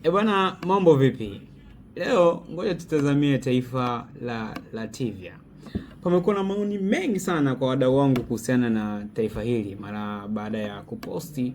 Bwana, mambo vipi? Leo ngoja tutazamie taifa la Latvia. Pamekuwa na maoni mengi sana kwa wadau wangu kuhusiana na taifa hili mara baada ya kuposti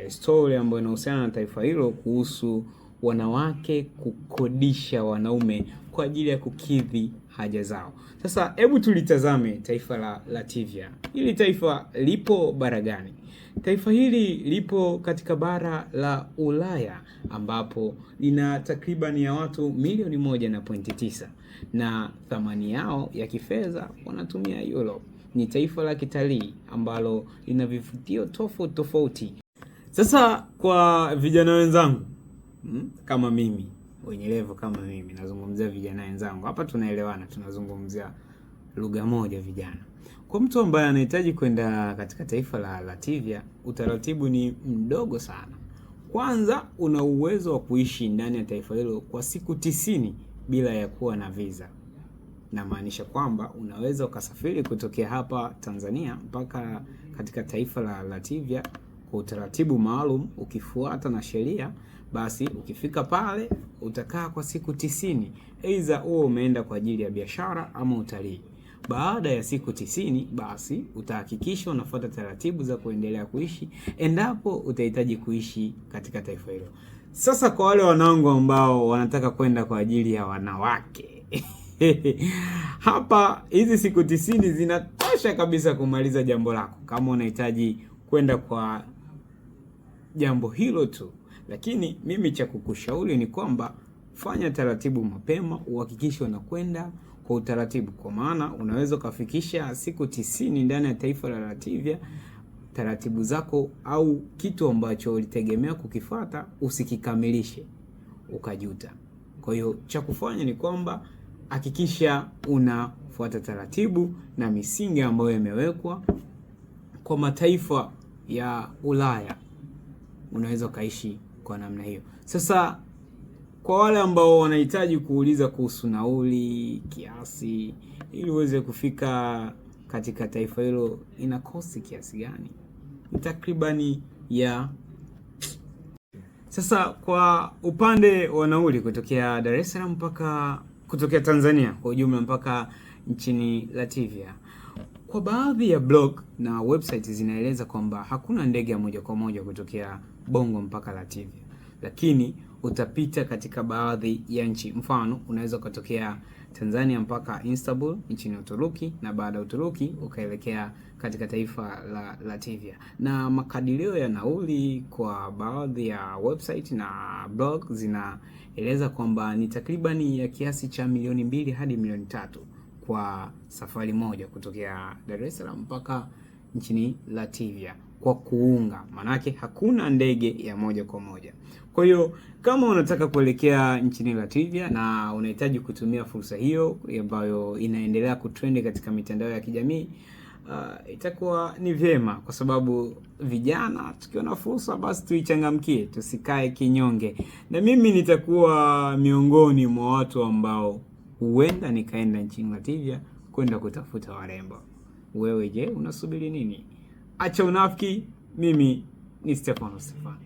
story ambayo inahusiana na taifa hilo kuhusu wanawake kukodisha wanaume kwa ajili ya kukidhi haja zao. Sasa hebu tulitazame taifa la Latvia. Hili taifa lipo bara gani? Taifa hili lipo katika bara la Ulaya ambapo lina takriban ya watu milioni 1.9 na thamani yao ya kifedha wanatumia euro. Ni taifa la kitalii ambalo lina vivutio tofauti tofauti. Sasa kwa vijana wenzangu kama mimi, wenye level kama mimi, nazungumzia vijana wenzangu hapa, tunaelewana, tunazungumzia lugha moja vijana. Kwa mtu ambaye anahitaji kwenda katika taifa la Latvia, utaratibu ni mdogo sana. Kwanza, una uwezo wa kuishi ndani ya taifa hilo kwa siku 90 bila ya kuwa na visa. Namaanisha kwamba unaweza ukasafiri kutokea hapa Tanzania mpaka katika taifa la Latvia kwa utaratibu maalum, ukifuata na sheria. Basi ukifika pale utakaa kwa siku 90, aidha uwe umeenda kwa ajili ya biashara ama utalii. Baada ya siku 90 basi utahakikisha unafuata taratibu za kuendelea kuishi endapo utahitaji kuishi katika taifa hilo. Sasa kwa wale wanangu ambao wanataka kwenda kwa ajili ya wanawake hapa hizi siku 90 zinatosha kabisa kumaliza jambo lako kama unahitaji kwenda kwa jambo hilo tu. Lakini mimi cha kukushauri ni kwamba fanya taratibu mapema, uhakikishe unakwenda kwa utaratibu, kwa maana unaweza ukafikisha siku 90 ndani ya taifa la Latvia, taratibu zako au kitu ambacho ulitegemea kukifuata usikikamilishe ukajuta. Kwa hiyo cha kufanya ni kwamba hakikisha unafuata taratibu na misingi ambayo imewekwa kwa mataifa ya Ulaya. Unaweza ukaishi kwa namna hiyo. Sasa kwa wale ambao wanahitaji kuuliza kuhusu nauli, kiasi, ili uweze kufika katika taifa hilo ina kosti kiasi gani? Ni takribani ya sasa kwa upande wa nauli kutokea Dar es Salaam mpaka kutokea Tanzania kwa ujumla mpaka nchini Latvia, kwa baadhi ya blog na website zinaeleza kwamba hakuna ndege ya moja kwa moja kutokea Bongo mpaka Latvia, lakini utapita katika baadhi ya nchi. Mfano, unaweza kutokea Tanzania mpaka Istanbul nchini Uturuki, na baada ya Uturuki ukaelekea katika taifa la Latvia. Na makadirio ya nauli kwa baadhi ya website na blog zinaeleza kwamba ni takribani ya kiasi cha milioni 2 hadi milioni 3 kwa safari moja kutokea Dar es Salaam mpaka nchini Latvia kwa kuunga, manake hakuna ndege ya moja kwa moja. Kwa hiyo kama unataka kuelekea nchini Latvia na unahitaji kutumia fursa hiyo ambayo inaendelea kutrend katika mitandao ya kijamii, itakuwa ni vyema, kwa sababu vijana tukiona fursa basi tuichangamkie, tusikae kinyonge. Na mimi nitakuwa miongoni mwa watu ambao huenda nikaenda nchini Latvia kwenda kutafuta warembo. Wewe je, unasubiri nini? Acha unafiki. Mimi ni Stefano Stefano.